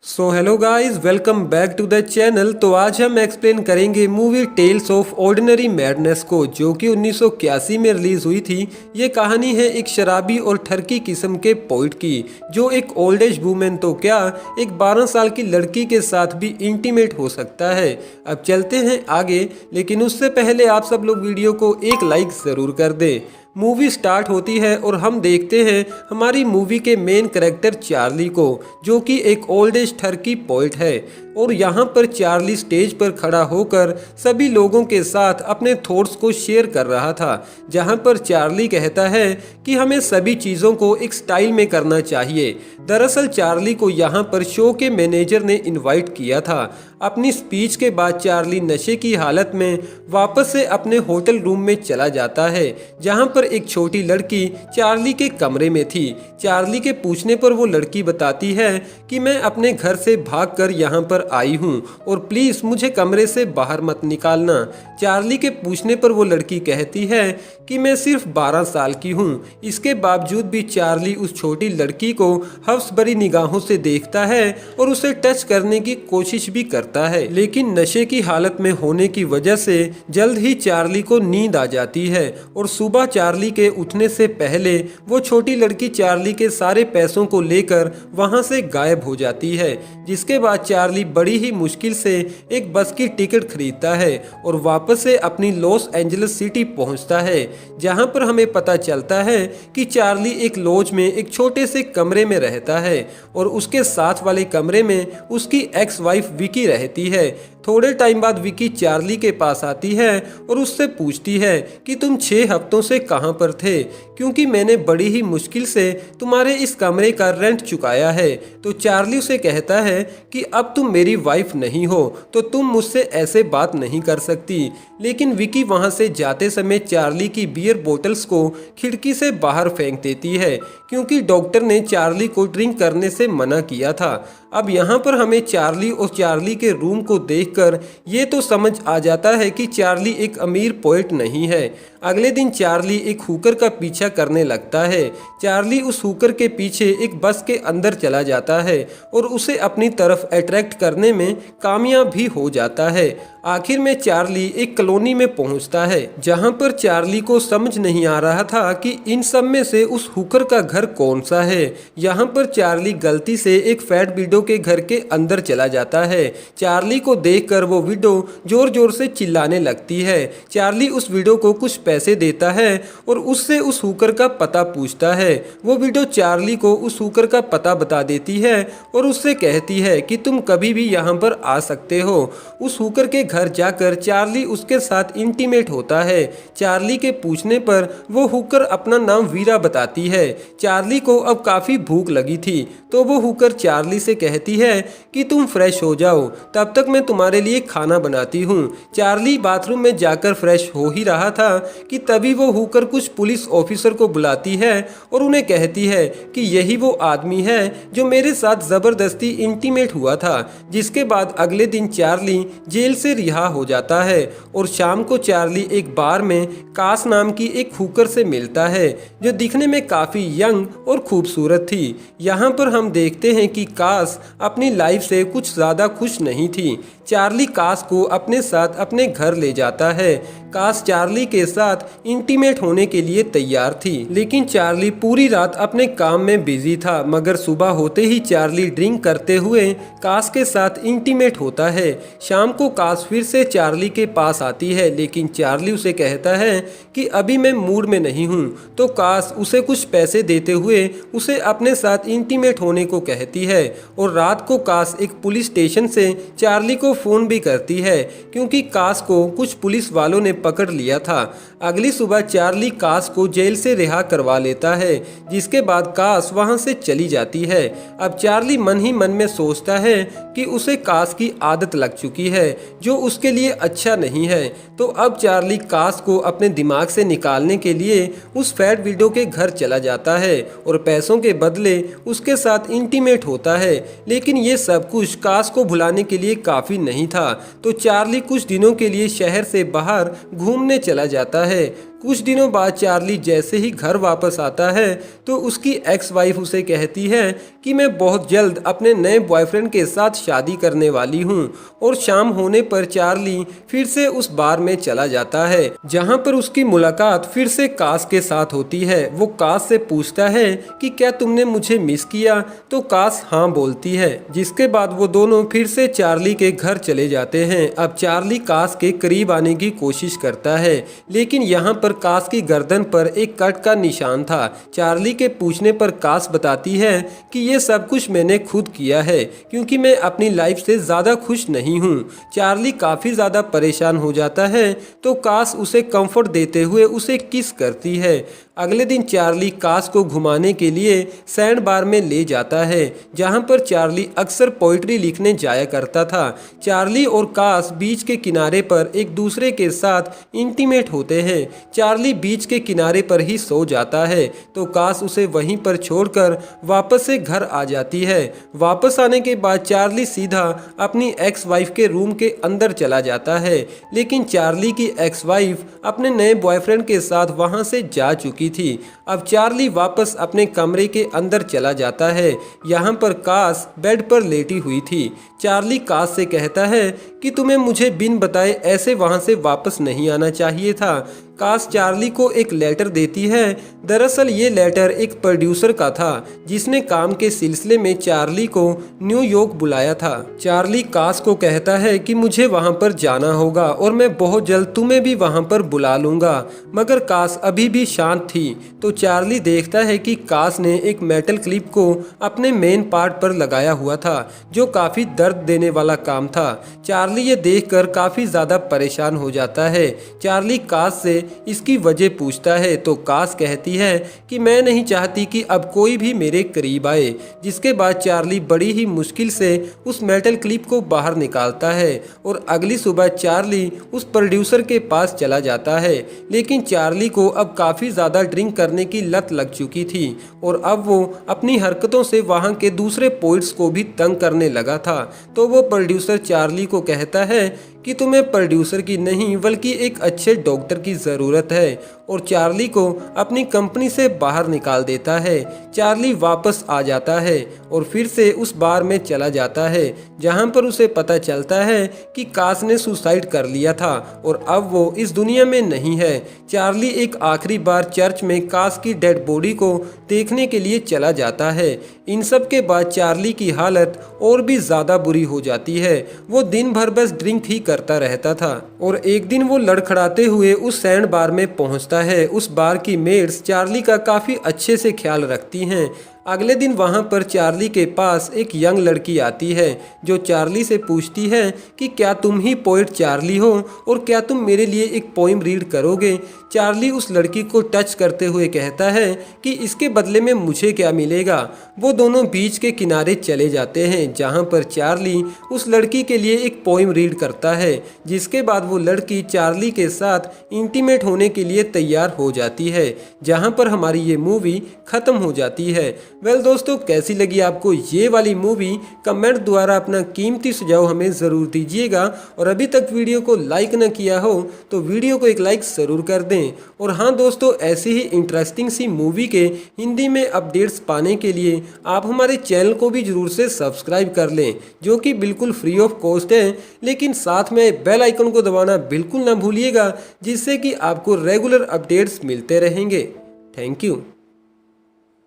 Hello guys, welcome back to the channel. तो आज हम एक्सप्लेन करेंगे movie tales of ordinary madness को, जो कि 1981 में रिलीज हुई थी। ये कहानी है एक शराबी और ठरकी किस्म के पोइट की, जो एक ओल्ड एज वुमेन तो क्या, एक 12 साल की लड़की के साथ भी इंटीमेट हो सकता है। अब चलते हैं आगे, लेकिन उससे पहले आप सब लोग वीडियो को एक लाइक ज़रूर कर दें। मूवी स्टार्ट होती है और हम देखते हैं हमारी मूवी के मेन कैरेक्टर चार्ली को, जो कि एक ओल्ड एज ठरकी पोइट है। और यहाँ पर चार्ली स्टेज पर खड़ा होकर सभी लोगों के साथ अपने थॉट्स को शेयर कर रहा था, जहाँ पर चार्ली कहता है कि हमें सभी चीज़ों को एक स्टाइल में करना चाहिए। दरअसल चार्ली को यहाँ पर शो के मैनेजर ने इनवाइट किया था। अपनी स्पीच के बाद चार्ली नशे की हालत में वापस से अपने होटल रूम में चला जाता है, जहाँ पर एक छोटी लड़की चार्ली के कमरे में थी। चार्ली के पूछने पर वो लड़की बताती है कि मैं अपने घर से भागकर यहाँ पर आई हूँ और प्लीज मुझे कमरे से बाहर मत निकालना। चार्ली के पूछने पर वो लड़की कहती है कि मैं सिर्फ 12 साल की हूँ। इसके बावजूद भी चार्ली उस छोटी लड़की को हवस भरी निगाहों से देखता है और उसे टच करने की कोशिश भी करता है, लेकिन नशे की हालत में होने की वजह से जल्द ही चार्ली को नींद आ जाती है। और सुबह चार्ली के उठने से पहले वो छोटी लड़की चार्ली के सारे पैसों को लेकर वहां से गायब हो जाती है। जिसके बाद चार्ली बड़ी ही मुश्किल से एक बस की टिकट खरीदता है और वापस से अपनी लॉस एंजलिस सिटी पहुंचता है, जहां पर हमें पता चलता है कि चार्ली एक लॉज में एक छोटे से कमरे में रहता है और उसके साथ वाले कमरे में उसकी एक्स वाइफ विकी रहती है। थोड़े टाइम बाद विकी चार्ली के पास आती है और उससे पूछती है कि तुम 6 हफ्तों से कहां पर थे, क्योंकि मैंने बड़ी ही मुश्किल से तुम्हारे इस कमरे का रेंट चुकाया है। तो चार्ली उसे कहता है कि अब तुम मेरी वाइफ नहीं हो तो तुम मुझसे ऐसे बात नहीं कर सकती। लेकिन विकी वहां से जाते समय चार्ली की बियर बोतल्स को खिड़की से बाहर फेंक देती है, क्योंकि डॉक्टर ने चार्ली को ड्रिंक करने से मना किया था। अब यहाँ पर हमें चार्ली और चार्ली के रूम को देखकर ये तो समझ आ जाता है कि चार्ली एक अमीर पोएट नहीं है। अगले दिन चार्ली एक हुकर का पीछा करने लगता है। चार्ली उस हुकर के पीछे एक बस के अंदर चला जाता है और उसे अपनी तरफ अट्रैक्ट करने में कामयाब भी हो जाता है। आखिर में चार्ली एक कॉलोनी में पहुंचता है, जहां पर चार्ली को समझ नहीं आ रहा था कि इन सब में से उस हुकर का घर कौन सा है। यहां पर चार्ली गलती से एक फैट विडो के घर के अंदर चला जाता है। चार्ली को देखकर वो विडो जोर जोर से चिल्लाने लगती है। चार्ली उस विडो को कुछ पैसे देता है और उससे उस हुकर का पता पूछता है। वो विडो चार्ली को उस हुकर का पता बता देती है और उससे कहती है कि तुम कभी भी यहाँ पर आ सकते हो। उस हुकर के घर जाकर चार्ली उसके साथ इंटीमेट होता है। चार्ली के पूछने पर वो हुकर अपना नाम वीरा बताती है। चार्ली को अब काफी भूख लगी थी, तो वो हुकर चार्ली से कहती है कि तुम फ्रेश हो जाओ, तब तक मैं तुम्हारे लिए खाना बनाती हूँ। चार्ली बाथरूम में जाकर फ्रेश हो ही रहा था कि तभी वो हुकर कुछ पुलिस ऑफिसर को बुलाती है और उन्हें कहती है कि यही वो आदमी है जो मेरे साथ जबरदस्ती इंटीमेट हुआ था। जिसके बाद अगले दिन चार्ली जेल से रिहा हो जाता है और शाम को चार्ली एक बार में कास नाम की एक हुकर से मिलता है, जो दिखने में काफी यंग और खूबसूरत थी। यहाँ पर हम देखते हैं कि कास अपनी लाइफ से कुछ ज्यादा खुश नहीं थी। चार्ली कास को अपने साथ अपने घर ले जाता है। कास चार्ली के साथ इंटीमेट होने के लिए तैयार थी, लेकिन चार्ली पूरी रात अपने काम में बिजी था। मगर सुबह होते ही चार्ली ड्रिंक करते हुए कास के साथ इंटीमेट होता है। शाम को कास फिर से चार्ली के पास आती है, लेकिन चार्ली उसे कहता है कि अभी मैं मूड में नहीं हूँ। तो कास उसे कुछ पैसे देते हुए उसे अपने साथ इंटीमेट होने को कहती है और रात को कास एक पुलिस स्टेशन से चार्ली को फोन भी करती है, क्योंकि कास को कुछ पुलिस वालों ने पकड़ लिया था। अगली सुबह चार्ली कास को जेल से रिहा करवा लेता है, जिसके बाद कास वहां से चली जाती है। अब चार्ली मन ही मन में सोचता है कि उसे कास की आदत लग चुकी है, जो उसके लिए अच्छा नहीं है। तो अब चार्ली कास को अपने दिमाग से निकालने के लिए उस फैट विडो के घर चला जाता है और पैसों के बदले उसके साथ इंटीमेट होता है। लेकिन ये सब कुछ कास को भुलाने के लिए काफी नहीं था। तो चार्ली कुछ दिनों के लिए शहर से बाहर घूमने चला जाता है। कुछ दिनों बाद चार्ली जैसे ही घर वापस आता है तो उसकी एक्स वाइफ उसे कहती है कि मैं बहुत जल्द अपने नए बॉयफ्रेंड के साथ शादी करने वाली हूँ। और शाम होने पर चार्ली फिर से उस बार में चला जाता है जहाँ पर उसकी मुलाकात फिर से कास के साथ होती है। वो कास से पूछता है कि क्या तुमने मुझे मिस किया, तो कास हाँ बोलती है। जिसके बाद वो दोनों फिर से चार्ली के घर चले जाते हैं। अब चार्ली कास के करीब आने की कोशिश करता है, लेकिन यहाँ पर कास की गर्दन पर एक कट का निशान था। चार्ली के पूछने पर कास बताती है कि ये सब कुछ मैंने खुद किया है क्योंकि मैं अपनी लाइफ से ज़्यादा खुश नहीं हूँ। चार्ली काफ़ी ज़्यादा परेशान हो जाता है तो कास उसे कंफर्ट देते हुए उसे किस करती है। अगले दिन चार्ली कास को घुमाने के लिए सैंड बार में ले जाता है जहां पर चार्ली अक्सर पोइट्री लिखने जाया करता था। चार्ली और कास बीच के किनारे पर एक दूसरे के साथ इंटीमेट होते हैं। चार्ली बीच के किनारे पर ही सो जाता है तो कास उसे वहीं पर छोड़कर वापस से घर आ जाती है। वापस आने के बाद चार्ली सीधा अपनी एक्स वाइफ के रूम के अंदर चला जाता है, लेकिन चार्ली की एक्स वाइफ अपने नए बॉयफ्रेंड के साथ वहां से जा चुकी थी। अब चार्ली वापस अपने कमरे के अंदर चला जाता है। यहाँ पर कास बेड पर लेटी हुई थी। चार्ली कास से कहता है कि तुम्हें मुझे बिन बताए ऐसे वहां से वापस नहीं आना चाहिए था। कास चार्ली को एक लेटर देती है। दरअसल ये लेटर एक प्रोड्यूसर का था जिसने काम के सिलसिले में चार्ली को न्यूयॉर्क बुलाया था। चार्ली कास को कहता है कि मुझे वहां पर जाना होगा और मैं बहुत जल्द तुम्हें भी वहां पर बुला लूंगा, मगर कास अभी भी शांत थी। तो चार्ली देखता है कि कास ने एक मेटल क्लिप को अपने मेन पार्ट पर लगाया हुआ था जो काफ़ी दर्द देने वाला काम था। चार्ली ये देखकर काफ़ी ज़्यादा परेशान हो जाता है। चार्ली कास से इसकी वजह पूछता है तो कास कहती है कि मैं नहीं चाहती कि अब कोई भी मेरे करीब आए। जिसके बाद चार्ली बड़ी ही मुश्किल से उस मेटल क्लिप को बाहर निकालता है और अगली सुबह चार्ली उस प्रोड्यूसर के पास चला जाता है। लेकिन चार्ली को अब काफ़ी ज़्यादा ड्रिंक करने की लत लग चुकी थी और अब वो अपनी हरकतों से वहाँ के दूसरे पोइट्स को भी तंग करने लगा था। तो वो प्रोड्यूसर चार्ली को कहता है कि तुम्हें प्रोड्यूसर की नहीं बल्कि एक अच्छे डॉक्टर की ज़रूरत है और चार्ली को अपनी कंपनी से बाहर निकाल देता है। चार्ली वापस आ जाता है और फिर से उस बार में चला जाता है जहां पर उसे पता चलता है कि कास ने सुसाइड कर लिया था और अब वो इस दुनिया में नहीं है। चार्ली एक आखिरी बार चर्च में कास की डेड बॉडी को देखने के लिए चला जाता है। इन सब के बाद चार्ली की हालत और भी ज़्यादा बुरी हो जाती है। वो दिन भर बस ड्रिंक ही करता रहता था और एक दिन वो लड़खड़ाते हुए उस सैंड बार में पहुंचता है। उस बार की मेड्स चार्ली का काफ़ी अच्छे से ख्याल रखती हैं। अगले दिन वहाँ पर चार्ली के पास एक यंग लड़की आती है जो चार्ली से पूछती है कि क्या तुम ही पोइट चार्ली हो और क्या तुम मेरे लिए एक पोइम रीड करोगे। चार्ली उस लड़की को टच करते हुए कहता है कि इसके बदले में मुझे क्या मिलेगा। वो दोनों बीच के किनारे चले जाते हैं जहाँ पर चार्ली उस लड़की के लिए एक पोइम रीड करता है। जिसके बाद वो लड़की चार्ली के साथ इंटीमेट होने के लिए तैयार हो जाती है जहाँ पर हमारी ये मूवी ख़त्म हो जाती है। वेल दोस्तों, कैसी लगी आपको ये वाली मूवी? कमेंट द्वारा अपना कीमती सुझाव हमें ज़रूर दीजिएगा और अभी तक वीडियो को लाइक न किया हो तो वीडियो को एक लाइक ज़रूर कर दें। और हाँ दोस्तों, ऐसी ही इंटरेस्टिंग सी मूवी के हिंदी में अपडेट्स पाने के लिए आप हमारे चैनल को भी ज़रूर से सब्सक्राइब कर लें जो कि बिल्कुल फ्री ऑफ कॉस्ट है। लेकिन साथ में बेल आइकन को दबाना बिल्कुल ना भूलिएगा जिससे कि आपको रेगुलर अपडेट्स मिलते रहेंगे। Thank you.